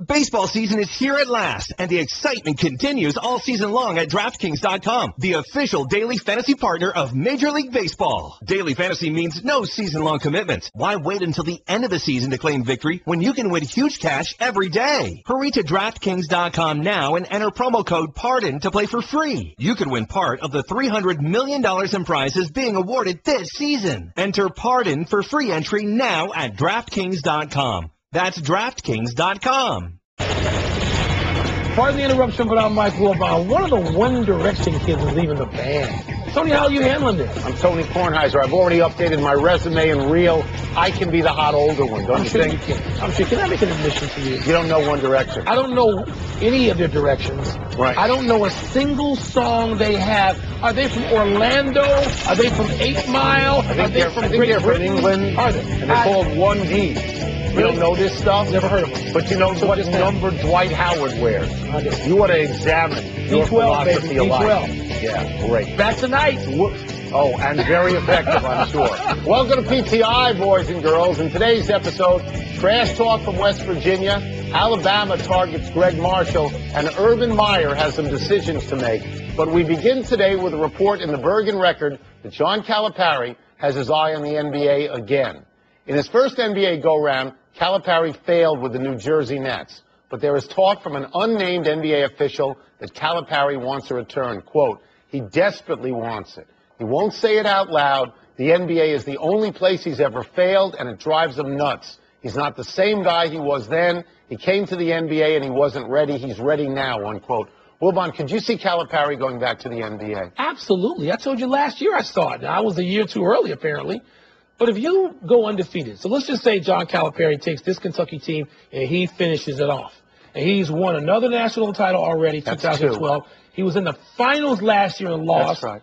Baseball season is here at last, and the excitement continues all season long at DraftKings.com, the official daily fantasy partner of Major League Baseball. Daily fantasy means no season-long commitment. Why wait until the end of the season to claim victory when you can win huge cash every day? Hurry to DraftKings.com now and enter promo code PARDON to play for free. You could win part of the $300 million in prizes being awarded this season. Enter PARDON for free entry now at DraftKings.com. That's DraftKings.com. Pardon the interruption, but I'm Michael Wilbon. One of the One Direction kids is leaving the band. Tony, how are you handling this? I'm Tony Kornheiser. I've already updated my resume and reel. I can be the hot older one, don't you think? You can. I'm sure. Can I make an admission to you? You don't know One Direction. I don't know any of their directions. Right. I don't know a single song they have. Are they from Orlando? Are they from 8 Mile? I think they're from England. Are they? And they're called 1D. You don't know this stuff? Never heard of them. But you know what number Dwight Howard wears. You ought to examine your philosophy of life. Yeah, great. Back tonight. Oh, and very effective, I'm sure. Welcome to PTI, boys and girls. In today's episode, trash talk from West Virginia, Alabama targets Greg Marshall, and Urban Meyer has some decisions to make. But we begin today with a report in the Bergen Record that John Calipari has his eye on the NBA again. In his first NBA go-round, Calipari failed with the New Jersey Nets. But there is talk from an unnamed NBA official that Calipari wants a return. Quote, he desperately wants it. He won't say it out loud. The NBA is the only place he's ever failed, and it drives him nuts. He's not the same guy he was then. He came to the NBA, and he wasn't ready. He's ready now, unquote. Wilbon, could you see Calipari going back to the NBA? Absolutely. I told you last year I saw it. Now, I was a year too early, apparently. But if you go undefeated, so let's just say John Calipari takes this Kentucky team and he finishes it off. And he's won another national title already, 2012. He was in the finals last year and lost. That's right.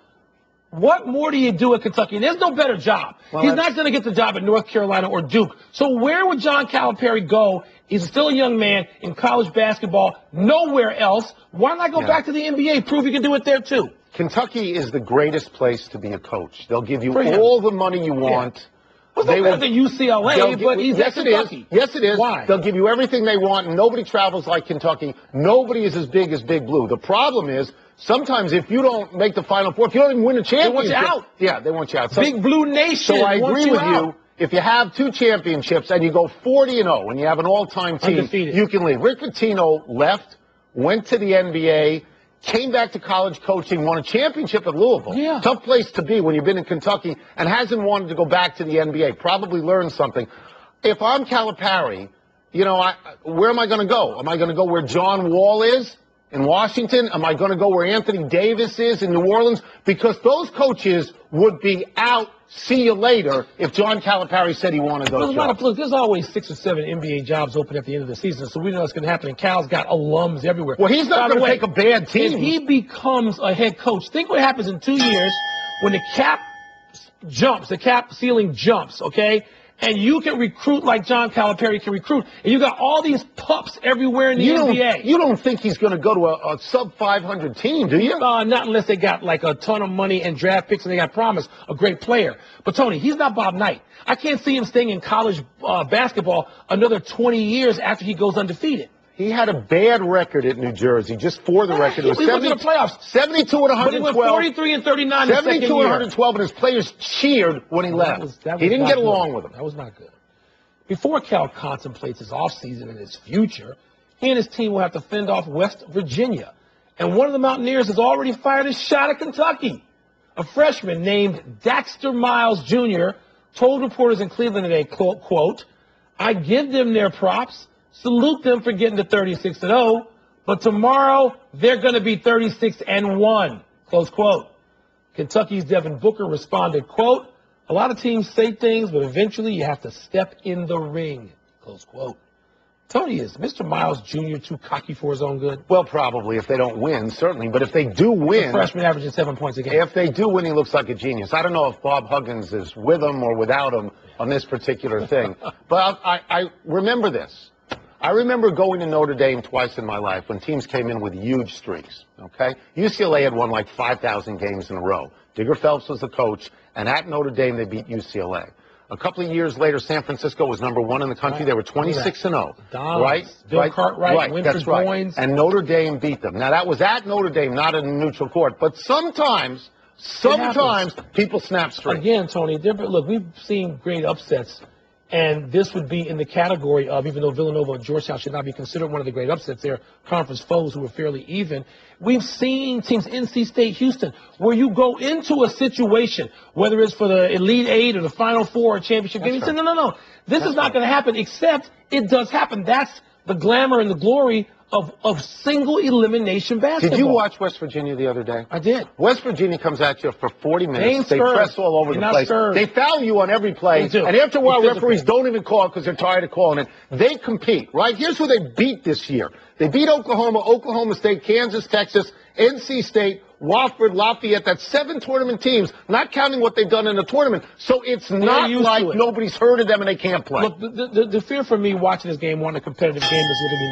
What more do you do at Kentucky? And there's no better job. Well, he's not going to get the job at North Carolina or Duke. So where would John Calipari go? He's still a young man in college basketball, nowhere else. Why not go back to the NBA, prove he can do it there too? Kentucky is the greatest place to be a coach. They'll give you all the money you want. Well, they better than UCLA, but he's at Kentucky. Yes, it is. Why? They'll give you everything they want, and nobody travels like Kentucky. Nobody is as big as Big Blue. The problem is, sometimes if you don't make the Final Four, if you don't even win a championship, they want you out. Yeah, they want you out. So, Big Blue Nation. So I agree with you. If you have 2 championships and you go 40-0 and you have an all-time team, undefeated, you can leave. Rick Pitino left, went to the NBA, came back to college coaching, won a championship at Louisville. Yeah. Tough place to be when you've been in Kentucky, and hasn't wanted to go back to the NBA. Probably learned something. If I'm Calipari, where am I going to go? Am I going to go where John Wall is in Washington? Am I going to go where Anthony Davis is in New Orleans? Because those coaches would be out. See you later if John Calipari said he wanted those jobs. Look, there's always 6 or 7 NBA jobs open at the end of the season, so we know it's going to happen. And Cal's got alums everywhere. Well, he's not going to take a bad team. If he becomes a head coach, think what happens in 2 years when the cap jumps, the cap ceiling jumps, okay? And you can recruit like John Calipari can recruit. And you got all these pups everywhere in the NBA. You don't think he's going to go to a sub-500 team, do you? Not unless they got like a ton of money and draft picks and they got promised a great player. But, Tony, he's not Bob Knight. I can't see him staying in college basketball another 20 years after he goes undefeated. He had a bad record at New Jersey, just for the record. It was went to the playoffs. 72 and 112. But he went 43 and 39 72 the second and 112, and his players cheered when he left. He didn't get along with them. That was not good. Before Cal contemplates his offseason and his future, he and his team will have to fend off West Virginia. And one of the Mountaineers has already fired a shot at Kentucky. A freshman named Daxter Miles Jr. told reporters in Cleveland today, quote, I give them their props. Salute them for getting to 36-0, but tomorrow they're going to be 36-1, close quote. Kentucky's Devin Booker responded, quote, a lot of teams say things, but eventually you have to step in the ring, close quote. Tony, is Mr. Miles Jr. too cocky for his own good? Well, probably if they don't win, certainly. But if they do win, the freshman averaging 7 points a game. If they do win, he looks like a genius. I don't know if Bob Huggins is with him or without him on this particular thing. But I remember this. I remember going to Notre Dame twice in my life when teams came in with huge streaks, okay? UCLA had won like 5,000 games in a row. Digger Phelps was the coach, and at Notre Dame they beat UCLA. A couple of years later, San Francisco was #1 in the country. They were 26-0. Right? Bill Cartwright, Winfred That's right. Boynes. And Notre Dame beat them. Now, that was at Notre Dame, not in a neutral court. But sometimes people snap straight. Again, Tony, look, we've seen great upsets. And this would be in the category of, even though Villanova and Georgetown should not be considered one of the great upsets, they're conference foes who were fairly even. We've seen teams, NC State, Houston, where you go into a situation, whether it's for the Elite Eight or the Final Four or championship game, you say, no. This is not going to happen, except it does happen. That's the glamour and the glory of single elimination basketball. Did you watch West Virginia the other day? I did. West Virginia comes at you for 40 minutes. They press all over the place. They foul you on every play. And after a while, referees don't even call because they're tired of calling it. They compete, right? Here's who they beat this year. They beat Oklahoma, Oklahoma State, Kansas, Texas, NC State, Wofford, Lafayette. That's 7 tournament teams, not counting what they've done in the tournament. So it's not like nobody's heard of them and they can't play. Look, the fear for me watching this game, one, a competitive game, is going to be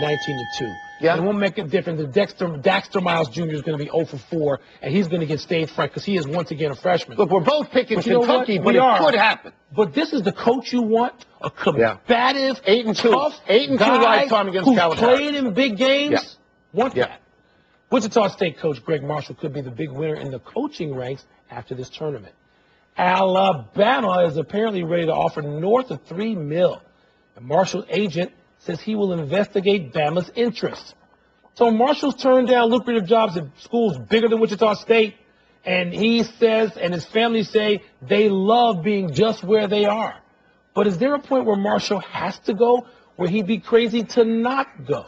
19-2. Yeah. And it won't make a difference. Daxter Miles Jr. is going to be 0 for 4, and he's going to get stage fright because he is once again a freshman. Look, we're both picking Kentucky, but it could happen. But this is the coach you want, a combative, 8-2, tough 8-2 lifetime against who's Calipari. Played in big games. Want that. Wichita State coach Greg Marshall could be the big winner in the coaching ranks after this tournament. Alabama is apparently ready to offer north of $3 million. And Marshall's agent says he will investigate Bama's interest. So Marshall's turned down lucrative jobs at schools bigger than Wichita State. And he says, and his family say, they love being just where they are. But is there a point where Marshall has to go, where he'd be crazy to not go?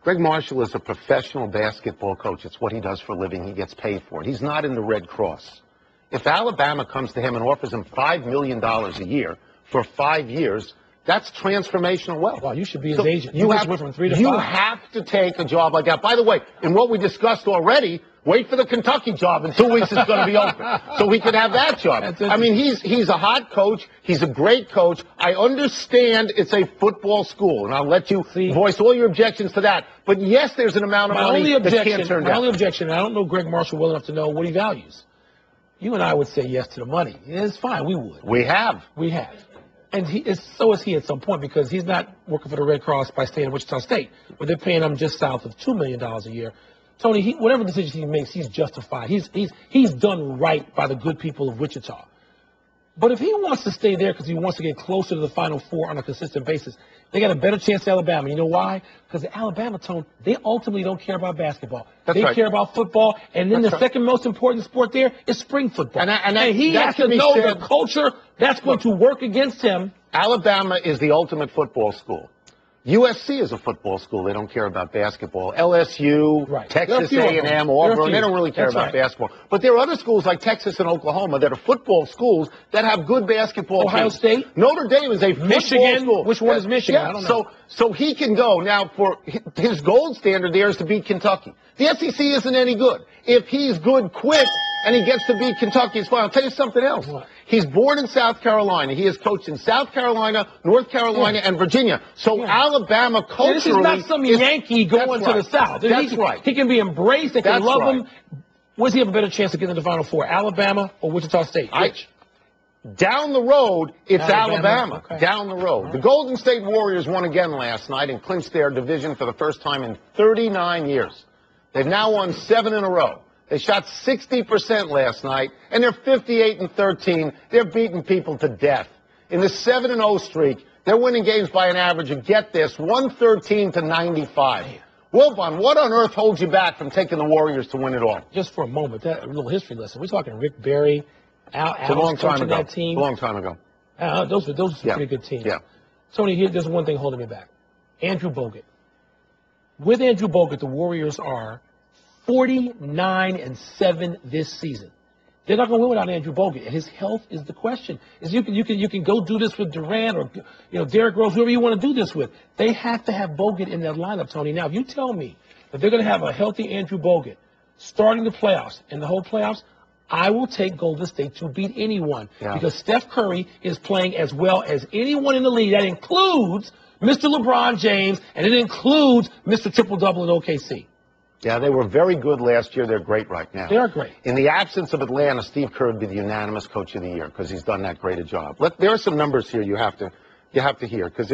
Greg Marshall is a professional basketball coach. It's what he does for a living. He gets paid for it. He's not in the Red Cross. If Alabama comes to him and offers him $5 million a year for 5 years, that's transformational wealth. Wow, you should be his agent. You have to take a job like that. By the way, in what we discussed already, wait for the Kentucky job. In 2 weeks, it's going to be open. So he could have that job. I mean, he's a hot coach. He's a great coach. I understand it's a football school, and I'll let you voice all your objections to that. But, yes, there's an amount of money that can't turn down. My only objection, and I don't know Greg Marshall well enough to know what he values. You and I would say yes to the money. It's fine. We would. We have. And so is he at some point, because he's not working for the Red Cross by staying in Wichita State, where they're paying him just south of $2 million a year. Tony, whatever decisions he makes, he's justified. He's done right by the good people of Wichita. But if he wants to stay there because he wants to get closer to the Final Four on a consistent basis, they got a better chance at Alabama. You know why? Because the Alabama, Tone, they ultimately don't care about basketball. They care about football. And then the second most important sport there is spring football. And he has to know the culture that's going to work against him. Alabama is the ultimate football school. USC is a football school. They don't care about basketball. LSU, Texas A&M, Auburn, they don't really care about basketball. But there are other schools like Texas and Oklahoma that are football schools that have good basketball teams. Ohio State? Notre Dame is a football school. Which one is Michigan? I don't know. So he can go. Now, for his gold standard there is to beat Kentucky. The SEC isn't any good. If he's good quick and he gets to beat Kentucky, it's fine. I'll tell you something else. He's born in South Carolina. He has coached in South Carolina, North Carolina, and Virginia. So Alabama culturally this is not some Yankee going to the South. That's right. He can be embraced. They can love him. Where's he have a better chance of getting to the Final Four, Alabama or Wichita State? Which? Down the road, it's Alabama. Okay. Down the road. The Golden State Warriors won again last night and clinched their division for the first time in 39 years. They've now won 7 in a row. They shot 60% last night, and they're 58-13. They're beating people to death. In the 7-0 streak, they're winning games by an average of, get this, 113-95. Wilbon, what on earth holds you back from taking the Warriors to win it all? Just for a moment, a little history lesson. We're talking Rick Barry, Al Allen coaching that team. A long time ago. Those were some pretty good teams. Yeah. Tony, there's one thing holding me back. Andrew Bogut. With Andrew Bogut, the Warriors are 49-7 this season. They're not going to win without Andrew Bogut, and his health is the question. You can go do this with Durant or Derrick Rose, whoever you want to do this with. They have to have Bogut in that lineup, Tony. Now, if you tell me that they're going to have a healthy Andrew Bogut starting the playoffs and the whole playoffs, I will take Golden State to beat anyone because Steph Curry is playing as well as anyone in the league. That includes Mr. LeBron James, and it includes Mr. Triple-Double in OKC. Yeah, they were very good last year. They're great right now. They are great. In the absence of Atlanta, Steve Kerr would be the unanimous coach of the year because he's done that great a job. There are some numbers here you have to hear because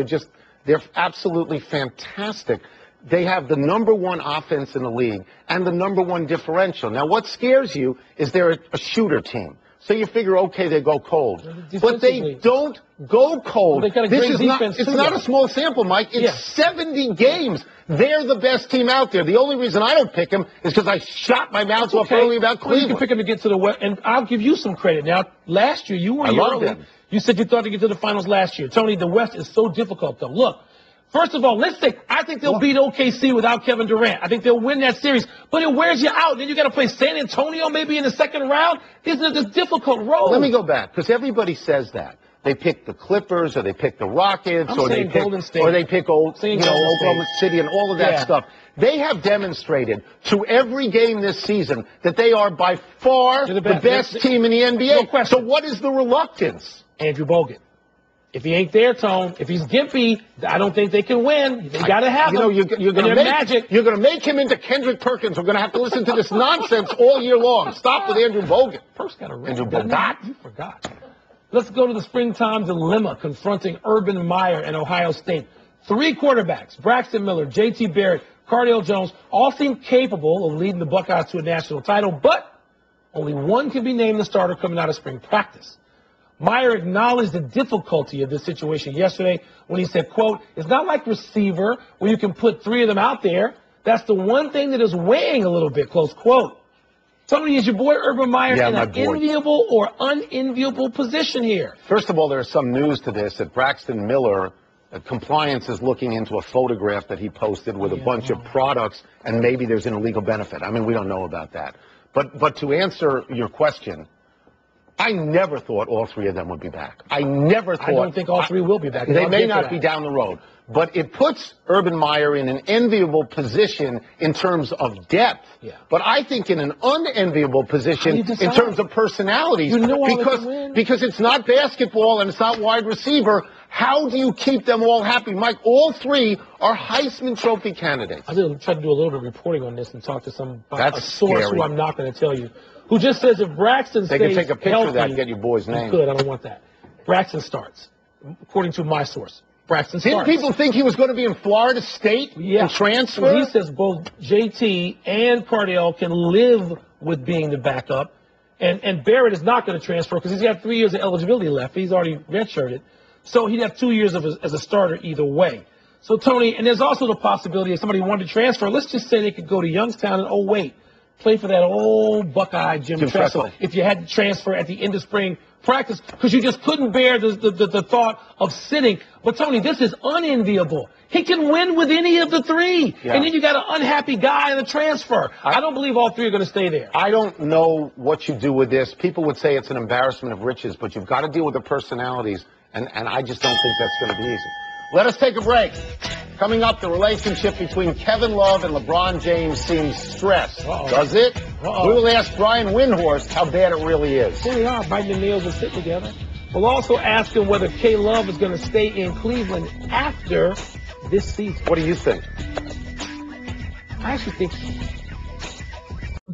they're absolutely fantastic. They have the #1 offense in the league and the #1 differential. Now, what scares you is they're a shooter team. So you figure, okay, they go cold. But they don't go cold. Well, got a this great is defense it's not a small sample, Mike. It's 70 games. They're the best team out there. The only reason I don't pick them is because I shot my mouth off early about Cleveland. You can pick them to get to the West, and I'll give you some credit. Now, last year, you were early. You said you thought to get to the finals last year. Tony, the West is so difficult, though. Look. First of all, I think they'll beat OKC without Kevin Durant. I think they'll win that series, but it wears you out. Then you got to play San Antonio maybe in the second round. It's a difficult road. Let me go back because everybody says that. They pick the Clippers or they pick the Rockets or they pick Golden State. Or they pick Oklahoma City and all of that stuff. They have demonstrated to every game this season that they are by far the best team in the NBA. No question. So what is the reluctance? Andrew Bogut. If he ain't there, Tone, if he's gimpy, I don't think they can win. They got to have him. You're going to make him into Kendrick Perkins. We're going to have to listen to this nonsense all year long. Stop with Andrew Bogut. First got a Andrew Bogut. You forgot. Let's go to the springtime dilemma confronting Urban Meyer and Ohio State. 3 quarterbacks, Braxton Miller, J.T. Barrett, Cardale Jones, all seem capable of leading the Buckeyes to a national title, but only one can be named the starter coming out of spring practice. Meyer acknowledged the difficulty of this situation yesterday when he said, quote, it's not like receiver where you can put 3 of them out there. That's the one thing that is weighing a little bit, close quote. Tony, is your boy Urban Meyer in an enviable or unenviable position here? First of all, there's some news to this that Braxton Miller, compliance is looking into a photograph that he posted with a bunch of products, and maybe there's an illegal benefit. I mean, we don't know about that. But to answer your question, I never thought all 3 of them would be back. I never thought. I don't think all 3 will be back. They may not be down the road. But it puts Urban Meyer in an enviable position in terms of depth. Yeah. But I think in an unenviable position in terms of personalities. Because it's not basketball and it's not wide receiver. How do you keep them all happy? Mike, all 3 are Heisman Trophy candidates. I did try to do a little bit of reporting on this and talk to a source scary. who I'm not going to tell you, who just says if Braxton stays healthy. They can take a picture healthy, of that and get your boy's name. Good, I don't want that. Braxton starts, according to my source. Braxton starts. Didn't people think he was going to be in Florida State and transfer? Well, he says both JT and Cardale can live with being the backup, and Barrett is not going to transfer because he's got 3 years of eligibility left. He's already redshirted. So he'd have 2 years as a starter either way. So, Tony, and there's also the possibility if somebody wanted to transfer, let's just say they could go to Youngstown and, play for that old Buckeye Jim Tressel if you had to transfer at the end of spring practice because you just couldn't bear the thought of sitting. But, Tony, this is unenviable. He can win with any of the 3. Yeah. And then you got an unhappy guy in the transfer. I don't believe all 3 are going to stay there. I don't know what you do with this. People would say it's an embarrassment of riches, but you've got to deal with the personalities. And I just don't think that's going to be easy. Let us take a break. Coming up, the relationship between Kevin Love and LeBron James seems stressed. Does it? We will ask Brian Windhorst how bad it really is. Here we are, biting the nails and sitting together. We'll also ask him whether K. Love is going to stay in Cleveland after this season. What do you think? I actually think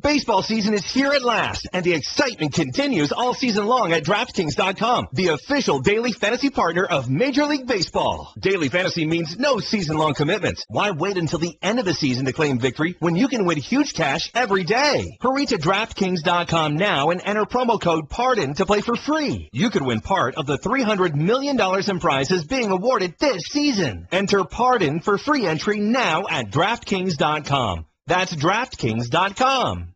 Baseball season is here at last, and the excitement continues all season long at DraftKings.com, the official daily fantasy partner of Major League Baseball. Daily fantasy means no season-long commitments. Why wait until the end of the season to claim victory when you can win huge cash every day? Hurry to DraftKings.com now and enter promo code PARDON to play for free. You could win part of the $300 million in prizes being awarded this season. Enter PARDON for free entry now at DraftKings.com. That's DraftKings.com.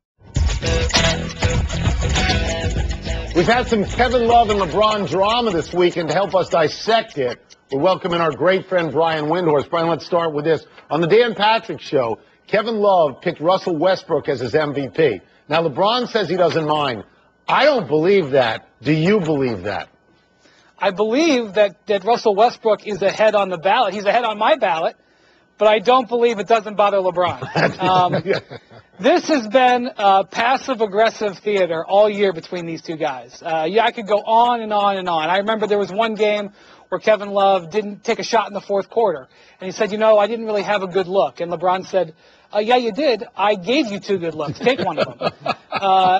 We've had some Kevin Love and LeBron drama this week, and to help us dissect it, we're welcoming our great friend Brian Windhorst. Brian, let's start with this. On the Dan Patrick Show, Kevin Love picked Russell Westbrook as his MVP. Now, LeBron says he doesn't mind. I don't believe that. Do you believe that? I believe that Russell Westbrook is ahead on the ballot. He's ahead on my ballot. but I don't believe it doesn't bother LeBron. This has been passive-aggressive theater all year between these two guys. I could go on and on and on. I remember there was one game where Kevin Love didn't take a shot in the fourth quarter, and he said, I didn't really have a good look. And LeBron said, yeah, you did. I gave you 2 good looks. Take one of them.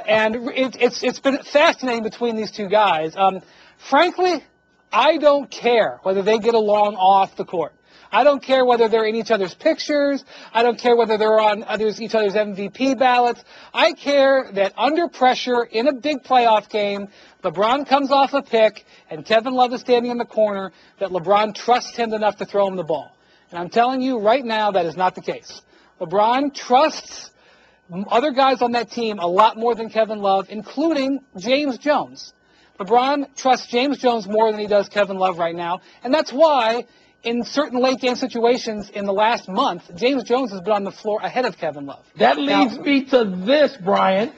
And it's been fascinating between these two guys. Frankly, I don't care whether they get along off the court. I don't care whether they're in each other's pictures. I don't care whether they're on each other's MVP ballots. I care that under pressure in a big playoff game, LeBron comes off a pick and Kevin Love is standing in the corner, that LeBron trusts him enough to throw him the ball. And I'm telling you right now that is not the case. LeBron trusts other guys on that team a lot more than Kevin Love, including James Jones. LeBron trusts James Jones more than he does Kevin Love right now, and that's why in certain late-game situations in the last month, James Jones has been on the floor ahead of Kevin Love. That leads me to this, Brian.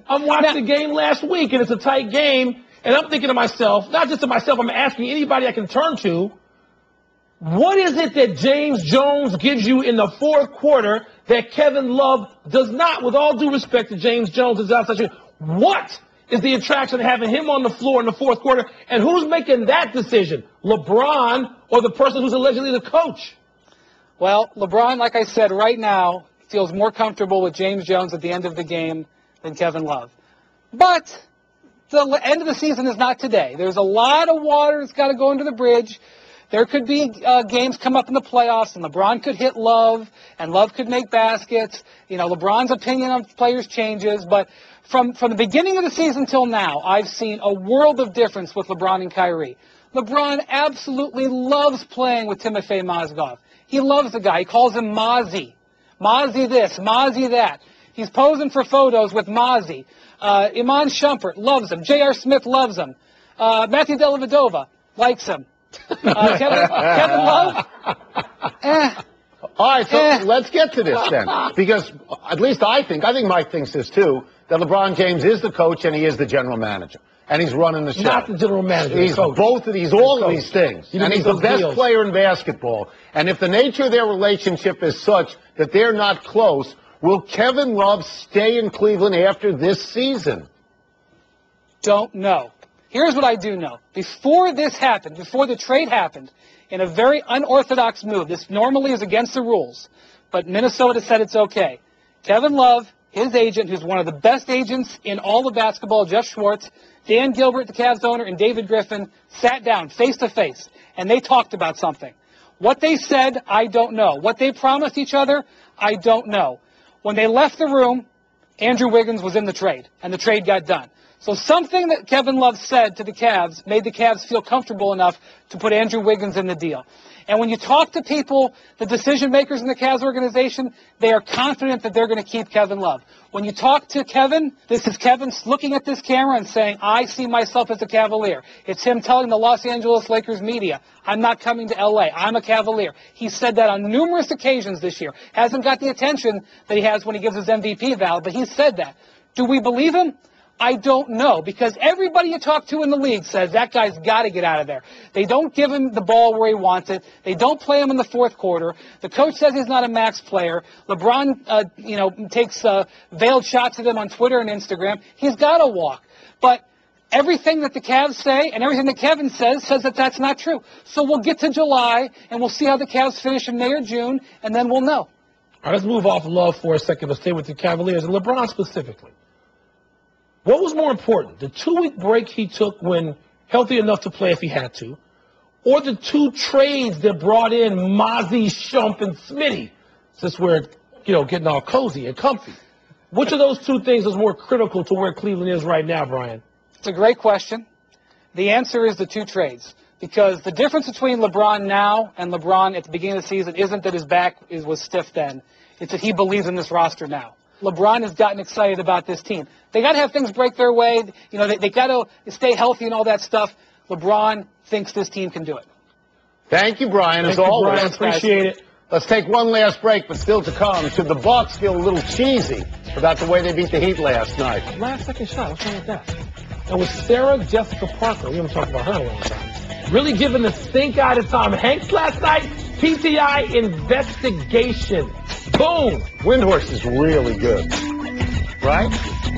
I'm watching the game last week, and it's a tight game, and I'm thinking to myself, not just to myself, I'm asking anybody I can turn to, what is it that James Jones gives you in the fourth quarter that Kevin Love does not? With all due respect to James Jones, what is the attraction of having him on the floor in the fourth quarter? And who's making that decision? LeBron or the person who's allegedly the coach? Well, LeBron, like I said, right now feels more comfortable with James Jones at the end of the game than Kevin Love. But the end of the season is not today. There's a lot of water that's got to go under the bridge. There could be games come up in the playoffs, and LeBron could hit Love, and Love could make baskets. LeBron's opinion on players changes, but from the beginning of the season till now, I've seen a world of difference with LeBron and Kyrie. LeBron absolutely loves playing with Timofey Mozgov. He loves the guy. He calls him Mozzie. Mozzie this, Mozzie that. He's posing for photos with Mozzie. Iman Shumpert loves him. J.R. Smith loves him. Matthew Dellavedova likes him. Kevin Love? All right, so let's get to this then. Because at least I think Mike thinks this too, that LeBron James is the coach and he is the general manager. And he's running the show. Not the general manager. He's both of these, all of these things. And he's the best player in basketball. And if the nature of their relationship is such that they're not close, will Kevin Love stay in Cleveland after this season? Don't know. Here's what I do know. Before this happened, before the trade happened, in a very unorthodox move, this normally is against the rules, but Minnesota said it's okay. Kevin Love, his agent, who's one of the best agents in all of basketball, Jeff Schwartz, Dan Gilbert, the Cavs owner, and David Griffin sat down face-to-face, and they talked about something. What they said, I don't know. What they promised each other, I don't know. When they left the room, Andrew Wiggins was in the trade, and the trade got done. So something that Kevin Love said to the Cavs made the Cavs feel comfortable enough to put Andrew Wiggins in the deal. And when you talk to people, the decision makers in the Cavs organization, they are confident that they're going to keep Kevin Love. When you talk to Kevin, this is Kevin looking at this camera and saying, I see myself as a Cavalier. It's him telling the Los Angeles Lakers media, I'm not coming to L.A., I'm a Cavalier. He said that on numerous occasions this year. Hasn't got the attention that he has when he gives his MVP vow, but he said that. Do we believe him? I don't know, because everybody you talk to in the league says that guy's got to get out of there. They don't give him the ball where he wants it. They don't play him in the fourth quarter. The coach says he's not a max player. LeBron, takes veiled shots at him on Twitter and Instagram. He's got to walk. But everything that the Cavs say and everything that Kevin says that that's not true. So we'll get to July, and we'll see how the Cavs finish in May or June, and then we'll know. All right, let's move off Love for a second. Let's stay with the Cavaliers and LeBron specifically. What was more important, the 2-week break he took when healthy enough to play if he had to, or the 2 trades that brought in Mozzie, Shump, and Smitty, since we're, getting all cozy and comfy? Which of those 2 things is more critical to where Cleveland is right now, Brian? It's a great question. The answer is the 2 trades, because the difference between LeBron now and LeBron at the beginning of the season isn't that his back was stiff then. It's that he believes in this roster now. LeBron has gotten excited about this team. They got to have things break their way. They got to stay healthy and all that stuff. LeBron thinks this team can do it. Thank you, Brian, as always. Brian, appreciate it. Let's take one last break, but still to come. Should the Bucks feel a little cheesy about the way they beat the Heat last night? Last second shot. What's wrong with that? And with Sarah Jessica Parker, we haven't talked about her in a long time, really giving the stink eye to Tom Hanks last night, PTI investigation. Boom. Windhorst is really good, right?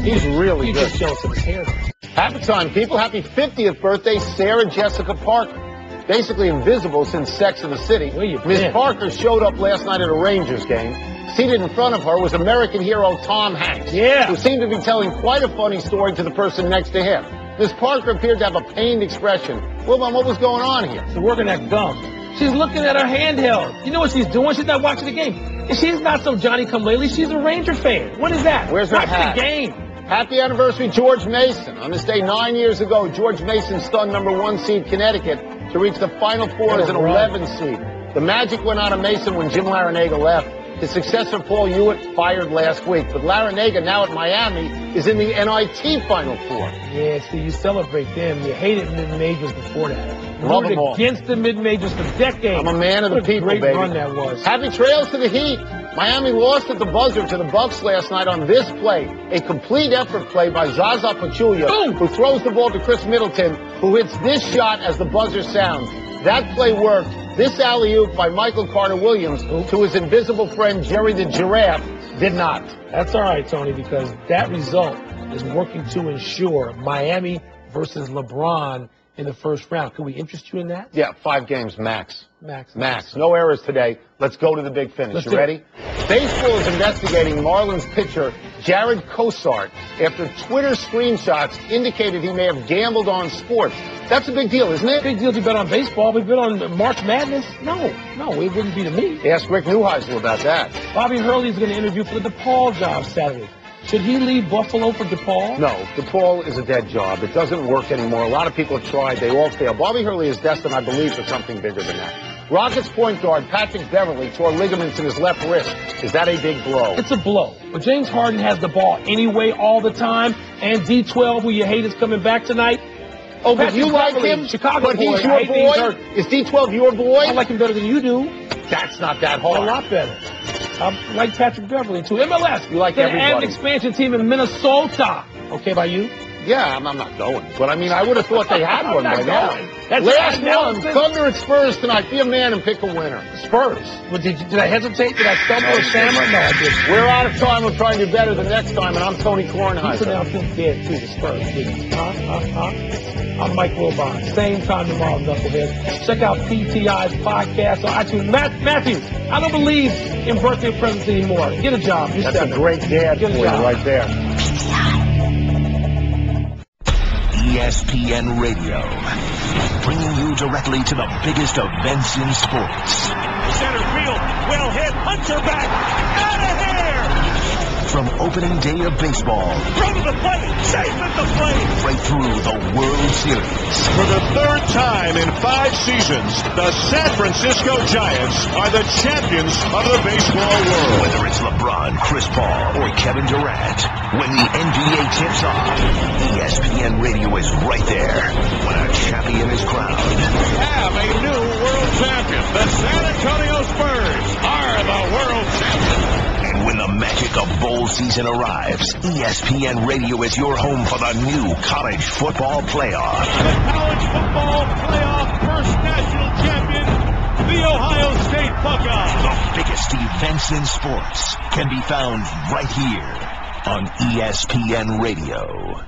He's really He good. just showed some hair. Happy time, people. Happy 50th birthday, Sarah Jessica Parker. Basically invisible since Sex in the City. Where you Miss been? Parker showed up last night at a Rangers game. Seated in front of her was American hero Tom Hanks, who seemed to be telling quite a funny story to the person next to him. Miss Parker appeared to have a pained expression. Wilbon, what was going on here? She's working that gum. She's looking at her handheld. You know what she's doing? She's not watching the game. And she's not some Johnny-come-lately. She's a Ranger fan. What is that? Where's her Watch hat? the game. Happy anniversary, George Mason. On this day 9 years ago, George Mason stunned number 1 seed Connecticut to reach the Final Four as an 11 seed. The magic went out of Mason when Jim Larrañaga left. His successor, Paul Hewitt, fired last week. But Larrañaga, now at Miami, is in the NIT Final Four. Yeah, see, you celebrate them. You hated mid-majors before that. You Love rooted them all. against the mid-majors for decades. I'm a man of the What a people, great baby. run that was. Happy trails to the Heat. Miami lost at the buzzer to the Bucks last night on this play. A complete effort play by Zaza Pachulia, Boom. who throws the ball to Chris Middleton, who hits this shot as the buzzer sounds. That play worked. This alley-oop by Michael Carter-Williams to his invisible friend Jerry the Giraffe did not. That's all right, Tony, because that result is working to ensure Miami versus LeBron in the first round. Can we interest you in that? Yeah, 5 games max. Max. No errors today. Let's go to the big finish. Let's You do it. ready? Baseball is investigating Marlins pitcher Jared Cosart after Twitter screenshots indicated he may have gambled on sports. That's a big deal, isn't it? Big deal to bet on baseball. We bet on March Madness. No, it wouldn't be to me. Ask Rick Neuheisel about that. Bobby Hurley's going to interview for the DePaul job Saturday. Should he leave Buffalo for DePaul? No, DePaul is a dead job. It doesn't work anymore. A lot of people have tried. They all fail. Bobby Hurley is destined, I believe, for something bigger than that. Rockets point guard Patrick Beverley tore ligaments in his left wrist. Is that a big blow? It's a blow. But James Harden has the ball anyway all the time. And D12, who you hate, is coming back tonight. Oh, but Patrick you like Beverley, him? Chicago But boy. he's I your hate that he's boy? hurt. Is D12 your boy? I like him better than you do. That's not that A hard. lot better. I like Patrick Beverley, too. MLS. You like they add an everybody. expansion team in Minnesota. Okay by you? Yeah, I'm not going. But I mean, I would have thought they had one I'm by not now. going. That's Last right, one. Nelson. Thunder at Spurs tonight. Be a man and pick a winner. Spurs. Well, did I hesitate? Did I stumble or stammer? No, I didn't. We're out of time. We'll try and do better the next time. And I'm Tony You Kornheiser. pronounced him dead, too, the Spurs, didn't you? I'm Mike Wilbon. Same time tomorrow, knucklehead. Check out PTI's podcast on iTunes. Matthew, I don't believe in birthday presents anymore. Get a job. You're That's a 7. great dad Get a for you job. right there. ESPN Radio, bringing you directly to the biggest events in sports. Center field, well hit, Hunter back, out of here! From opening day of baseball, Throw to the plate, safe at the plate! right through the World Series. For the 3rd time in 5 seasons, the San Francisco Giants are the champions of the baseball world. Whether it's LeBron, Chris Paul, or Kevin Durant, when the NBA tips off, ESPN Radio is right there when a champion is crowned. Have a new world champion. The San Antonio Spurs are the world champions. And when the magic of bowl season arrives, ESPN Radio is your home for the new college football playoff. The college football playoff first national champion, the Ohio State Buckeyes. The biggest events in sports can be found right here on ESPN Radio.